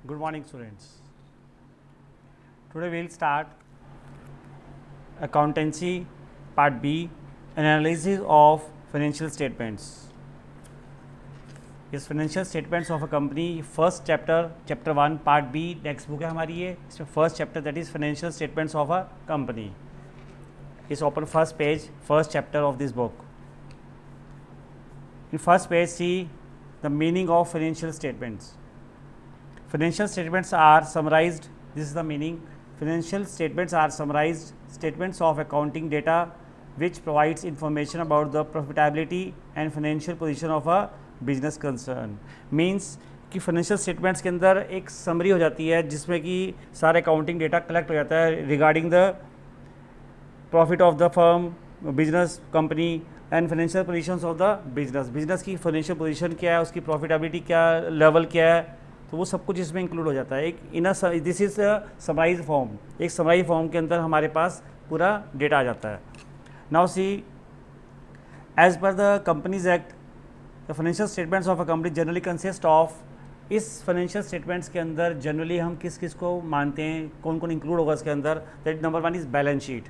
Good morning, students. Today we'll start accountancy part B, analysis of financial statements. इस financial statements of a company first chapter 1 part B next book है हमारी ये. इसमें first chapter that is financial statements of a company. इस open first page first chapter of this book. In first page see the meaning of financial statements. Financial statements are summarized. This is the meaning. Financial statements are summarized statements of accounting data which provides information about the profitability and financial position of a business concern. Means कि financial statements के अंदर एक summary हो जाती है जिसमें कि सारे अकाउंटिंग डेटा कलेक्ट हो जाता है regarding the profit of the firm, business company and financial positions of the business की फाइनेंशियल पोजीशन क्या है, उसकी प्रॉफिटेबिलिटी क्या लेवल क्या है, तो वो सब कुछ इसमें इंक्लूड हो जाता है. एक दिस इज समराइज फॉर्म. एक समराइज फॉर्म के अंदर हमारे पास पूरा डेटा आ जाता है. Now see as per the companies act the financial statements of a company generally consist of. इस फाइनेंशियल स्टेटमेंट्स के अंदर जनरली हम किस किस को मानते हैं, कौन कौन इंक्लूड होगा इसके अंदर. That number 1 is balance sheet.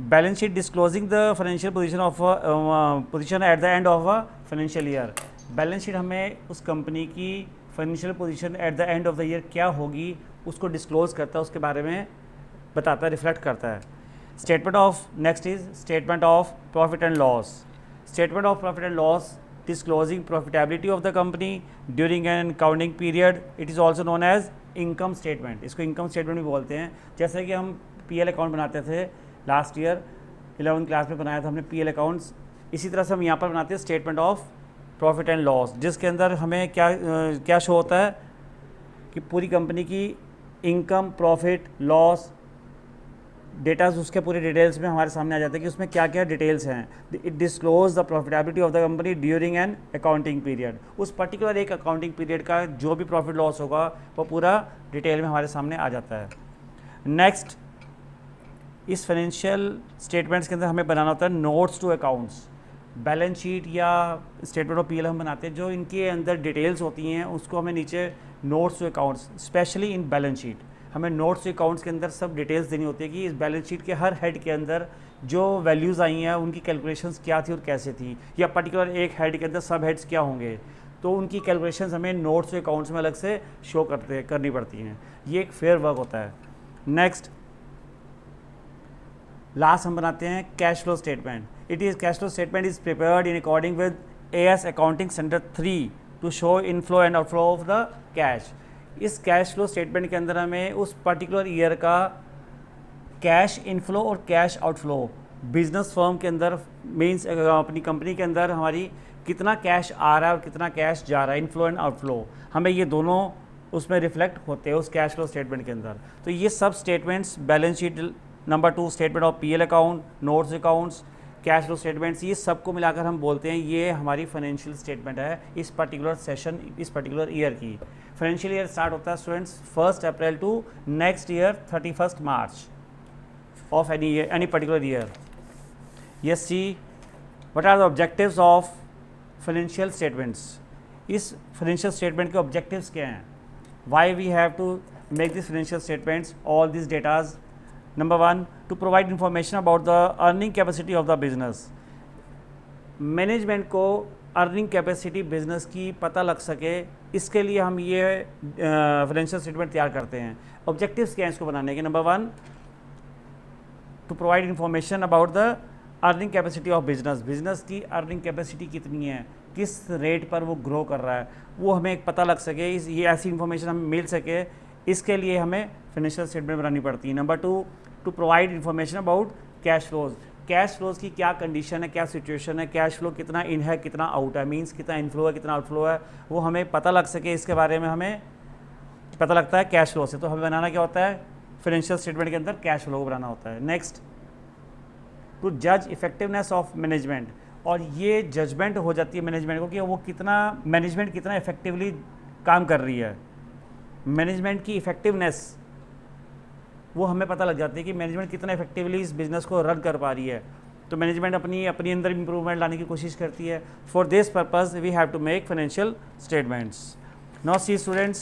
Balance sheet disclosing the financial position at the end of a financial year. Balance sheet हमें उस कंपनी की financial position at the end of the year क्या होगी उसको डिस्क्लोज करता है, उसके बारे में बताता है, रिफ्लेक्ट करता है. Statement of next is statement of profit and loss. Statement of profit and loss disclosing profitability of the company during an accounting period. It is also known as income statement. इसको income statement भी बोलते हैं. जैसे कि हम PL account बनाते थे last year 11th class में बनाया था हमने पीएल अकाउंट्स. इसी तरह से हम यहाँ पर बनाते हैं statement of profit and loss, जिसके अंदर हमें क्या शो होता है कि पूरी कंपनी की इनकम, प्रॉफिट, लॉस डेटा उसके पूरे डिटेल्स में हमारे सामने आ जाते हैं कि उसमें क्या क्या डिटेल्स हैं. It disclose the profitability of the company during an accounting period. उस पर्टिकुलर एक अकाउंटिंग पीरियड का जो भी प्रॉफिट लॉस होगा वो पूरा डिटेल में हमारे सामने आ जाता है. नेक्स्ट, इस फाइनेंशियल स्टेटमेंट्स के अंदर हमें बनाना होता है notes to accounts. Balance sheet या स्टेटमेंट ऑफ पीएल हम बनाते हैं, जो इनके अंदर डिटेल्स होती हैं उसको हमें नीचे notes to accounts, specially in balance sheet हमें नोट्स टू अकाउंट्स के अंदर सब डिटेल्स देनी होती है कि इस बैलेंस शीट के हर हेड के अंदर जो वैल्यूज़ आई हैं उनकी कैलकुलेशंस क्या थी और कैसे थी, या पर्टिकुलर एक हेड के अंदर सब हेड्स क्या होंगे, तो उनकी कैलकुलेशंस हमें नोट्स टू अकाउंट्स में अलग से शो करनी पड़ती हैं. ये एक फेयर वर्क होता है. नेक्स्ट, लास्ट हम बनाते हैं cash flow statement. It is cash flow statement is prepared in according with AS accounting standard 3 to show inflow and outflow of the cash. इस कैश फ्लो स्टेटमेंट के अंदर हमें उस पर्टिकुलर ईयर का cash inflow और cash outflow business firm के अंदर means अपनी कंपनी के अंदर हमारी कितना कैश आ रहा है और कितना कैश जा रहा है, इनफ्लो एंड आउटफ्लो, हमें ये दोनों उसमें रिफ्लेक्ट होते हैं उस कैश फ्लो स्टेटमेंट के अंदर. तो ये सब statements balance sheet number 2, statement of PL account, notes accounts, cash flow statements, ये सबको मिलाकर हम बोलते हैं ये हमारी फाइनेंशियल स्टेटमेंट है इस पर्टिकुलर सेशन, इस पर्टिकुलर ईयर की. फाइनेंशियल ईयर स्टार्ट होता है students 1 April to next year 31 March of any particular year. Yes, see what are the objectives of financial statements. इस फाइनेंशियल स्टेटमेंट के ऑब्जेक्टिव्स क्या हैं, why we have to make this financial statements, all this datas. Number 1, to provide information about the earning capacity of the business. Management को earning capacity business की पता लग सके, इसके लिए हम ये फाइनेंशियल स्टेटमेंट तैयार करते हैं. ऑब्जेक्टिव्स क्या हैं इसको बनाने के. Number 1, to provide information about the earning capacity of business. Business की अर्निंग कैपेसिटी कितनी है, किस रेट पर वो ग्रो कर रहा है, वो हमें एक पता लग सके, ये ऐसी इन्फॉर्मेशन हमें मिल सके, इसके लिए हमें फाइनेंशियल स्टेटमेंट बनानी पड़ती है. Number 2, to provide information about cash flows. Cash flows की क्या कंडीशन है, क्या सिचुएशन है, कैश फ्लो कितना इन है कितना आउट है, मींस कितना इनफ्लो है कितना आउटफ्लो है, वो हमें पता लग सके, इसके बारे में हमें पता लगता है कैश फ्लो से. तो हमें बनाना क्या होता है, फाइनेंशियल स्टेटमेंट के अंदर कैश फ्लो को बनाना होता है. नेक्स्ट, टू जज इफेक्टिवनेस ऑफ मैनेजमेंट. और ये जजमेंट हो जाती है मैनेजमेंट को कि वो मैनेजमेंट कितना इफेक्टिवली काम कर रही है. मैनेजमेंट की इफेक्टिवनेस वो हमें पता लग जाती है कि मैनेजमेंट कितना इफेक्टिवली इस बिज़नेस को रन कर पा रही है. तो मैनेजमेंट अपनी अंदर इंप्रूवमेंट लाने की कोशिश करती है. For this purpose we have to make financial statements. Now see students,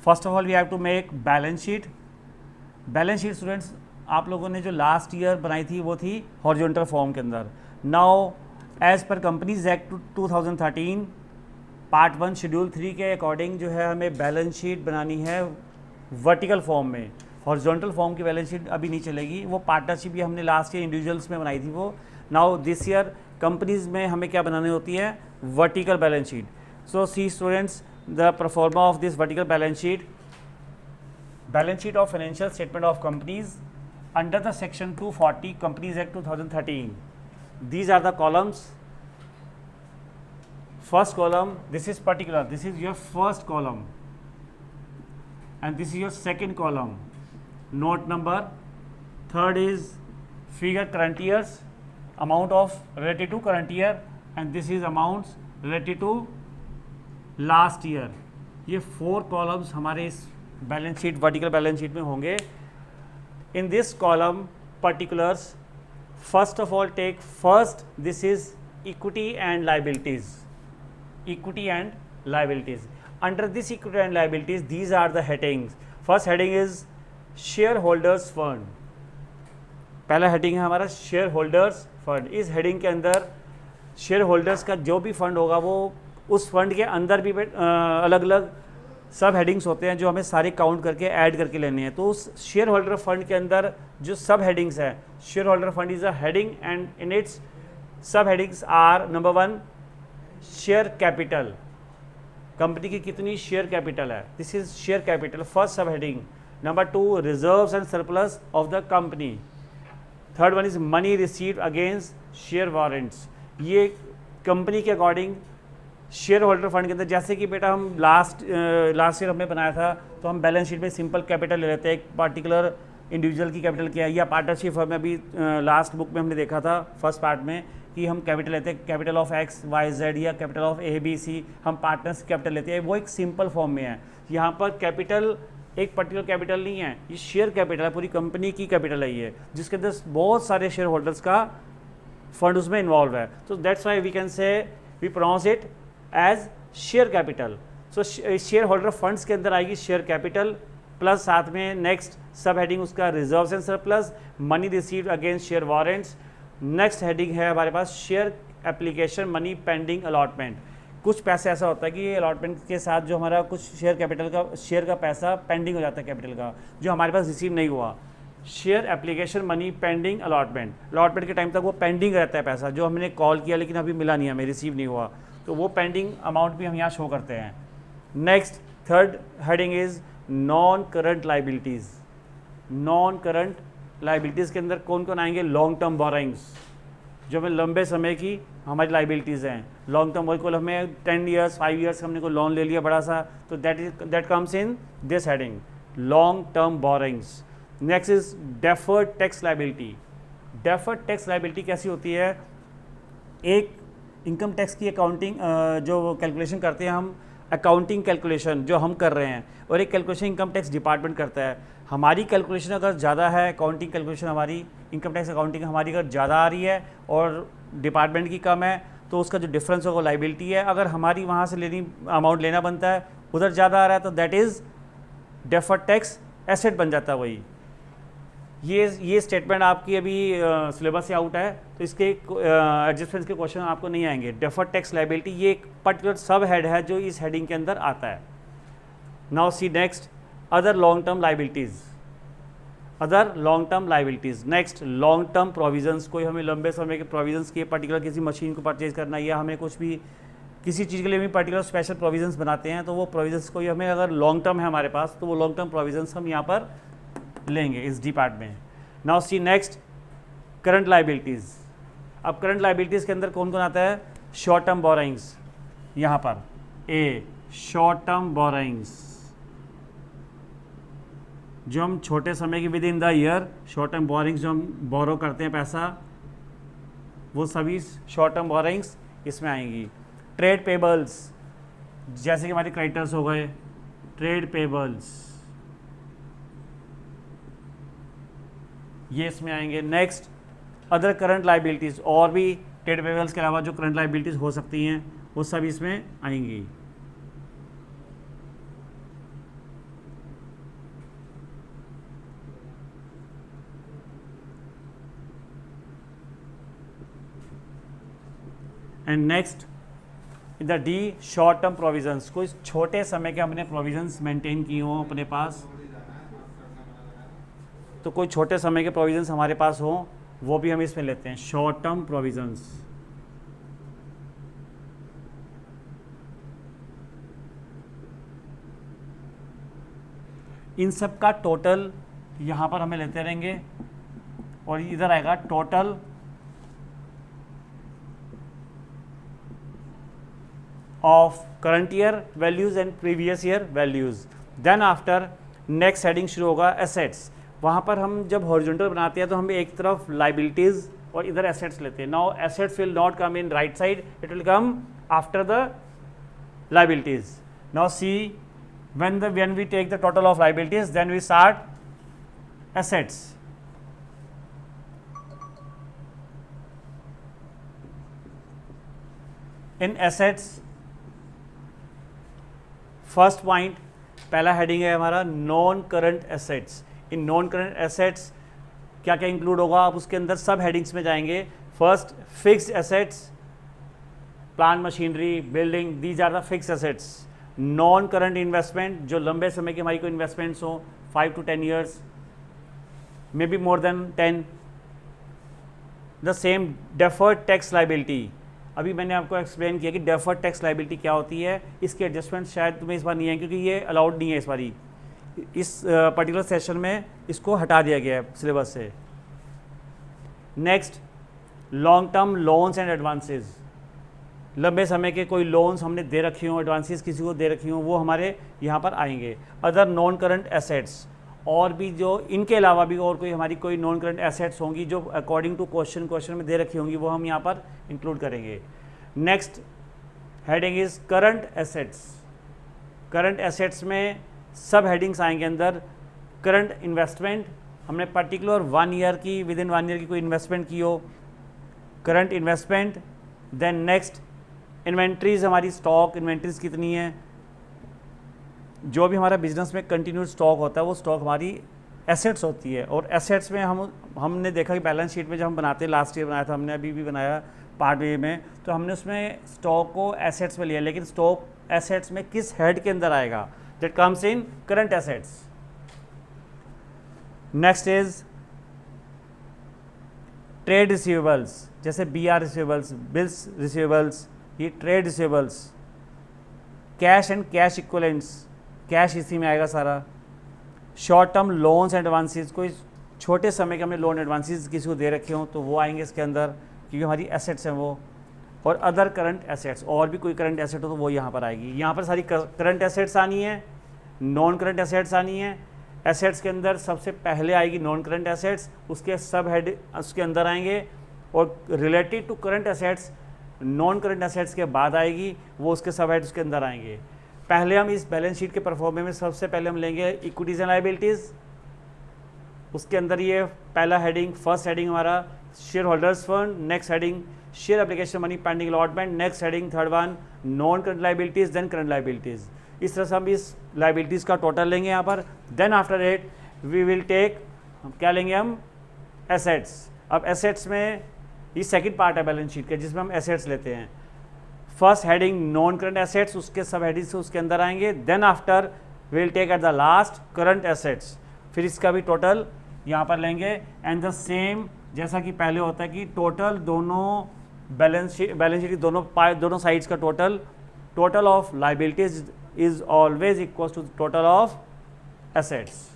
first of all we have to make balance sheet. Balance sheet students आप लोगों ने जो लास्ट ईयर बनाई थी वो थी हॉरिजॉन्टल फॉर्म के अंदर। Now as per companies act 2013 part 1 schedule 3 के अकॉर्डिंग जो है हमें बैलेंस शीट बनानी है वर्टिकल फॉर्म में। हॉरिजॉन्टल फॉर्म की बैलेंस शीट अभी नहीं चलेगी, वो पार्टनरशिप भी हमने लास्ट ईयर इंडिविजुअल्स में बनाई थी वो। नाउ दिस ईयर कंपनीज में हमें क्या बनानी होती है, vertical balance sheet. So see students, the proforma of this vertical balance sheet of financial statement of companies under the section 240 companies act 2013। These are the columns. First column, this is particular, this is your first column, and this is your second column, note number. Third is figure current years, amount of related to current year, and this is amounts related to last year. ये 4 columns हमारे इस balance sheet vertical balance sheet में होंगे। In this column particulars, first of all take first, this is equity and liabilities. Equity and liabilities. Under this equity and liabilities, these are the headings. First heading is shareholders fund. पहला heading है हमारा shareholders fund. इस heading के अंदर share holders का जो भी fund होगा वो उस फंड के अंदर भी अलग अलग सब हेडिंग्स होते हैं जो हमें सारे काउंट करके ऐड करके लेने हैं। तो उस शेयर होल्डर फंड के अंदर जो सब हेडिंग्स है, shareholder fund is a heading and in its subheadings are number 1 share capital, company की कितनी शेयर कैपिटल है, this is share capital first subheading. Number 2 reserves and surplus of the company. Third one is money received against share warrants. ये company के according shareholder fund के अंदर, जैसे कि बेटा हम लास्ट ईयर हमने बनाया था तो हम बैलेंस शीट में सिंपल कैपिटल ले लेते हैं, एक पार्टिकुलर इंडिविजुअल की कैपिटल क्या है, या पार्टनरशिप फर्म में अभी लास्ट बुक में हमने देखा था फर्स्ट पार्ट में कि हम कैपिटल लेते हैं, capital of X Y Z या capital of A B C, हम पार्टनर्स कैपिटल लेते हैं, वो एक सिंपल फॉर्म में है। यहाँ पर कैपिटल एक पर्टिकुलर कैपिटल नहीं है, ये शेयर कैपिटल है, पूरी कंपनी की कैपिटल है ये, जिसके अंदर बहुत सारे शेयर होल्डर्स का फंड उसमें इन्वॉल्व है। तो that's why we can say we pronounce it as share capital. So share holder funds के अंदर आएगी शेयर कैपिटल प्लस साथ में नेक्स्ट सब हेडिंग उसका reserves and surplus, money received against share warrants. Next heading है हमारे पास share application money pending allotment. कुछ पैसे ऐसा होता है कि अलॉटमेंट के साथ जो हमारा कुछ शेयर कैपिटल का शेयर का पैसा पेंडिंग हो जाता है कैपिटल का, जो हमारे पास रिसीव नहीं हुआ। Share application money pending allotment के टाइम तक वो पेंडिंग रहता है पैसा, जो हमने कॉल किया लेकिन अभी मिला नहीं, हमें रिसीव नहीं हुआ, तो वो पेंडिंग अमाउंट भी हम यहाँ शो करते हैं। Next third heading is non current liabilities. Non current liabilities के अंदर कौन कौन आएंगे, लॉन्ग टर्म बोरोइंग्स, जो हमें लंबे समय की हमारी लाइबिलिटीज़ हैं। लॉन्ग टर्म बोरोइंग को हमें 10 ईयर्स 5 ईयर्स हमने को लोन ले लिया बड़ा सा, तो that comes in this heading long term borrowings. Next is deferred tax liability. Deferred tax liability कैसी होती है, एक इनकम टैक्स की अकाउंटिंग जो कैलकुलेशन करते हैं हम, अकाउंटिंग कैलकुलेशन जो हम कर रहे हैं, और एक कैलकुलेशन इनकम टैक्स डिपार्टमेंट करता है। हमारी कैलकुलेशन अगर ज़्यादा है, अकाउंटिंग कैलकुलेशन हमारी इनकम टैक्स अकाउंटिंग हमारी अगर ज़्यादा आ रही है और डिपार्टमेंट की कम है, तो उसका जो डिफरेंस होगा लाइबिलिटी है। अगर हमारी वहाँ से अमाउंट लेना बनता है, उधर ज़्यादा आ रहा है, तो that is deferred tax asset बन जाता है वही। ये स्टेटमेंट आपकी अभी सिलेबस से आउट है, तो इसके एडजस्टमेंट के क्वेश्चन आपको नहीं आएंगे। डेफर्ड टैक्स लाइबिलिटी ये एक पर्टिकुलर सब हेड है जो इस हेडिंग के अंदर आता है। नाउ सी next other long term liabilities. Other long term liabilities. Next long term provisions, कोई हमें लंबे समय के प्रोविजंस के पर्टिकुलर किसी मशीन को परचेज करना है, या हमें कुछ भी किसी चीज़ के लिए भी पर्टिकुलर स्पेशल प्रोविजंस बनाते हैं, तो वो प्रोविजंस को हमें अगर लॉन्ग टर्म है हमारे पास, तो वो लॉन्ग टर्म प्रोविजंस हम यहाँ पर लेंगे इस डी पार्ट में। Now see next current liabilities. अब करंट लाइबिलिटीज़ के अंदर कौन कौन आता है, शॉर्ट टर्म बोरोइंग्स, यहाँ पर ए शॉर्ट टर्म बोरोइंग्स, जो हम छोटे समय की with in the year short term borrowings जो हम बोरो करते हैं पैसा, वो सभी शॉर्ट टर्म बोरोइंग्स इसमें आएंगी। ट्रेड पेबल्स, जैसे कि हमारे क्रेडिटर्स हो गए, ट्रेड पेबल्स ये इसमें आएंगे। नेक्स्ट अदर करंट लाइबिलिटीज़, और भी ट्रेड पेबल्स के अलावा जो करंट लाइबिलिटीज़ हो सकती हैं वो सब इसमें आएंगी। And next in the D short term provisions, कोई छोटे समय के हमने प्रोविजंस मेंटेन किए हों अपने पास, तो कोई छोटे समय के प्रोविजंस हमारे पास हों वो भी हम इसमें लेते हैं, शॉर्ट टर्म प्रोविजंस। इन सब का टोटल यहाँ पर हमें लेते रहेंगे और इधर आएगा total of current year values and previous year values. Then after next heading शुरू होगा एसेट्स। वहाँ पर हम जब हॉरिजॉन्टल बनाते हैं तो हम एक तरफ लाइबिलिटीज और इधर एसेट्स लेते हैं। Now assets will not come in right side, it will come after the liabilities. Now see, when we take the total of liabilities, then we start assets. In assets, first point, पहला heading है हमारा non current assets. In non current assets क्या क्या include होगा, आप उसके अंदर सब हेडिंग्स में जाएंगे। First, fixed assets, plant machinery, building, these are the fixed assets. Non current investment, जो लंबे समय की हमारी कोई इन्वेस्टमेंट्स हो, 5 to 10 years, may be more than 10। The same deferred tax liability, अभी मैंने आपको एक्सप्लेन किया कि डेफर्ड टैक्स लाइबिलिटी क्या होती है। इसके एडजस्टमेंट शायद तुम्हें इस बार नहीं है क्योंकि ये अलाउड नहीं है इस बारी, इस पर्टिकुलर सेशन में इसको हटा दिया गया है सिलेबस से। Next, long term loans and advances, लंबे समय के कोई लोन्स हमने दे रखे हों, एडवांसेस किसी को दे रखी हों, वो हमारे यहाँ पर आएंगे। अदर नॉन करंट एसेट्स, और भी जो इनके अलावा भी और कोई हमारी कोई नॉन करंट एसेट्स होंगी जो अकॉर्डिंग टू क्वेश्चन में दे रखी होंगी, वो हम यहाँ पर इंक्लूड करेंगे। Next heading is current assets. Current assets में सब हेडिंग्स आएंगे अंदर। करंट इन्वेस्टमेंट, हमने पर्टिकुलर 1 ईयर की, विद इन 1 ईयर की कोई इन्वेस्टमेंट की हो, current investment. Then next, inventories, हमारी स्टॉक इन्वेंट्रीज कितनी है। जो भी हमारा बिजनेस में कंटिन्यूड स्टॉक होता है वो स्टॉक हमारी एसेट्स होती है। और एसेट्स में हमने देखा कि बैलेंस शीट में जब हम बनाते हैं, लास्ट ईयर बनाया था हमने, अभी भी बनाया पार्ट वे में, तो हमने उसमें स्टॉक को एसेट्स में लिया, लेकिन स्टॉक एसेट्स में किस हेड के अंदर आएगा, that comes in current assets. Next is trade receivables, जैसे BR रिसीवेबल्स, बिल्स रिसीवेबल्स, ये trade receivables. Cash and cash equivalents, cash इसी में आएगा सारा। Short term loans and advances, कोई छोटे समय के हमने लोन एडवांसेस किसी को दे रखे हों तो वो आएंगे इसके अंदर, क्योंकि हमारी एसेट्स हैं वो। और अदर करंट एसेट्स, और भी कोई करंट एसेट हो तो वो यहाँ पर आएगी। यहाँ पर सारी करंट एसेट्स आनी है, नॉन करंट एसेट्स आनी है। एसेट्स के अंदर सबसे पहले आएगी नॉन करंट एसेट्स, उसके सब हेड उसके अंदर आएंगे। और related to current assets, non current assets के बाद आएगी, वो उसके सब हेड उसके अंदर आएंगे। पहले हम इस बैलेंस शीट के परफॉर्मेंस में सबसे पहले हम लेंगे इक्विटीज एंड लायबिलिटीज़। उसके अंदर ये पहला हेडिंग, फर्स्ट हेडिंग हमारा share holders fund, next heading share application money pending allotment, next heading third one non current liabilities, then current liabilities. इस तरह से हम इस लायबिलिटीज़ का टोटल लेंगे यहाँ पर। Then after it we will take, क्या लेंगे हम, एसेट्स। अब एसेट्स में ये सेकंड पार्ट है बैलेंस शीट का जिसमें हम एसेट्स लेते हैं। First heading non current assets, उसके सब हेडिंग्स उसके अंदर आएंगे। Then after will take at the last current assets, फिर इसका भी टोटल यहाँ पर लेंगे। एंड द सेम जैसा कि पहले होता है कि टोटल दोनों बैलेंस शीट की दोनों साइड्स का total of liabilities is always equal to total of assets.